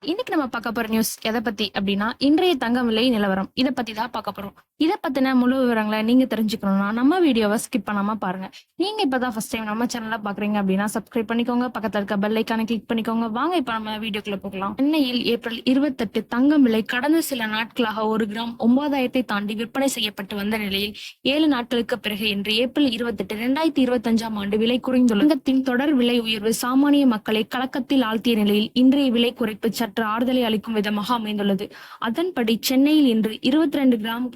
இன்னைக்கு நம்ம பார்க்க போற நியூஸ் எதை பத்தி அப்படின்னா இன்றைய தங்கம் விலை நிலவரம் இதை பத்தி தான் பார்க்க போறோம். இதை பத்தின முழு விவரங்களை நீங்க தெரிஞ்சுக்கணும்னா நம்ம வீடியோவை ஸ்கிப் பண்ணாம பாருங்க. நீங்க இப்பதான் ஃபர்ஸ்ட் டைம் நம்ம சேனல்ல பாக்குறீங்க அப்படின்னா சப்ஸ்கிரைப் பண்ணிக்கோங்க, பக்கத்துல இருக்க பெல் ஐக்கானை கிளிக் பண்ணிக்கோங்க. வாங்க இப்ப நம்ம வீடியோக்குள்ள போகலாம். சென்னையில் ஏப்ரல் 28 தங்கம் விலை கடந்த சில நாட்களாக 1 கிராம் 9,000 தாண்டி விற்பனை செய்யப்பட்டு வந்த நிலையில் 7 நாட்களுக்கு பிறகு இன்று ஏப்ரல் 28, 2025 ஆண்டு விலை குறைந்துள்ளது. தங்கத்தின் தொடர் விலை உயர்வு சாமானிய மக்களை கலக்கத்தில் ஆழ்த்திய நிலையில் இன்றைய விலை குறைப்பு சற்று ஆறுதலை அளிக்கும் விதமாக அமைந்துள்ளது. அதன்படி சென்னையில் இன்று 22 கிராம்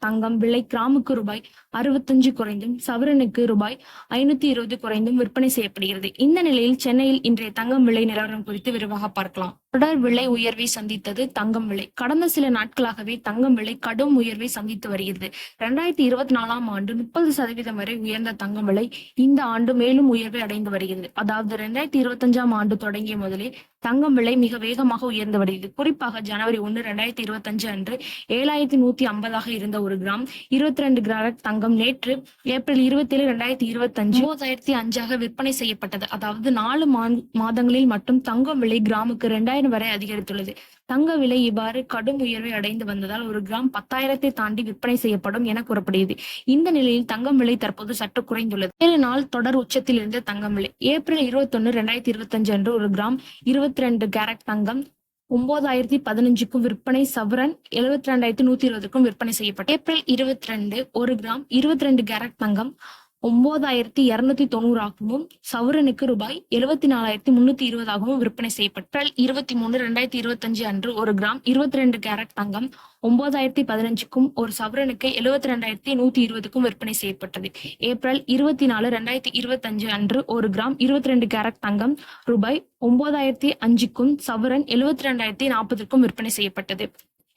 தங்கம் விலை கிராமுக்கு ரூபாய் 65 குறைந்தும் சவரனுக்கு ரூபாய் 520 குறைந்தும் விற்பனை செய்யப்படுகிறது. இந்த நிலையில் சென்னையில் இன்றைய தங்கம் விலை நிலவரம் குறித்து விரிவாக பார்க்கலாம். தொடர் விலை உயர்வை சந்தித்தது தங்கம் விலை. கடந்த சில நாட்களாகவே தங்கம் விலை கடும் உயர்வை சந்தித்து வருகிறது. 2024 ஆண்டு 30% வரை உயர்ந்த தங்கம் விலை இந்த ஆண்டு மேலும் உயர்வை அடைந்து வருகிறது. அதாவது 2025 ஆண்டு தொடங்கிய முதலே தங்கம் விலை மிக வேகமாக உயர்ந்து வருகிறது. குறிப்பாக ஜனவரி 1, 2025 அன்று 7,150 இருந்த 1 கிராம் 22 கிராம் தங்கம் நேற்று ஏப்ரல் 27, 2025 9,005 விற்பனை செய்யப்பட்டது. அதாவது 4 மாதங்களில் மட்டும் தங்கம் விலை கிராமுக்கு 2,000 வரை அதிகரித்துள்ளது. தங்க விலை இவ்வாறு கடும் உயர்வை அடைந்து வந்ததால் 1 கிராம் 10,000 தாண்டி விற்பனை செய்யப்படும் என கூறப்படுகிறது. இந்த நிலையில் தங்கம் விலை தற்போது சற்று குறைந்துள்ளது. 7 நாள் தொடர் உச்சத்தில் இருந்த தங்கம் விலை ஏப்ரல் 21, 2025 அன்று 1 கிராம் 22 கேரட் தங்கம் 9,015க்கும் விற்பனை சவரன் 72,120க்கும் விற்பனை செய்யப்பட்டது. ஏப்ரல் 22 1 கிராம் 22 கேரட் தங்கம் 9,290 சவரனுக்கு ரூபாய் 74,320 விற்பனை செய்யப்பட்டால் 23, 2025 அன்று 1 கிராம் 22 கேரட் தங்கம் 9,015க்கும் ஒரு சவரனுக்கு 72,120க்கும் விற்பனை செய்யப்பட்டது. ஏப்ரல் 24, 2025 அன்று 1 கிராம் 22 கேரட் தங்கம் ரூபாய் 9,005க்கும் சவரன் 72,040க்கும் விற்பனை செய்யப்பட்டது.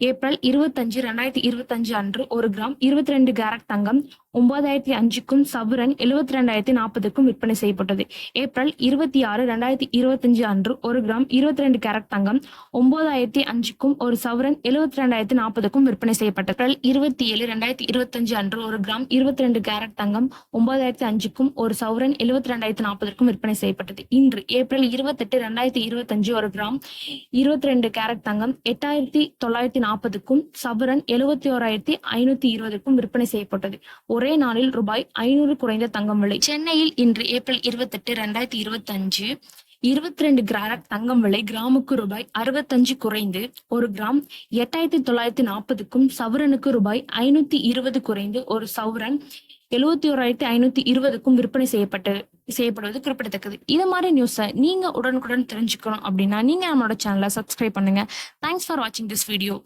ஏப்ரல் 25, 2025 அன்று 1 கிராம் 22 கேரட் தங்கம் 9,005க்கும் சவரன் 72,040க்கும் விற்பனை செய்யப்பட்டது. ஏப்ரல் 26, 2025 அன்று 1 கிராம் 22 கேரட் தங்கம் 9,005க்கும் ஒரு சவரன் 72,040க்கும் விற்பனை செய்யப்பட்டது. ஏப்ரல் 27, 2025 அன்று 1 கிராம் 22 கேரட் தங்கம் 9,005க்கும் ஒரு சவரன் 72,040க்கும் விற்பனை செய்யப்பட்டது. இன்று ஏப்ரல் 28, 2025 1 கிராம் 22 கேரட் தங்கம் 8,940க்கும் சவரன் 71,520க்கும் விற்பனை செய்யப்பட்டது. ஒரே நாளில் ரூபாய் 500 குறைந்த தங்கம் விலை. சென்னையில் இன்று ஏப்ரல் 28, 2025 22 கேரட் தங்கம் விலை கிராமுக்கு ரூபாய் 65 குறைந்து 1 கிராம் 8,940க்கும் சவரனுக்கு ரூபாய் 520 குறைந்து ஒரு சவரன் 71,520க்கும் விற்பனை செய்யப்படுவது குறிப்பிடத்தக்கது. இது மாதிரி நியூஸை நீங்க உடனுக்குடன் தெரிஞ்சுக்கணும் அப்படின்னா நீங்க நம்மளோட சேனலை சப்ஸ்கிரைப் பண்ணுங்க. தேங்க்ஸ் ஃபார் வாட்சிங் திஸ் வீடியோ.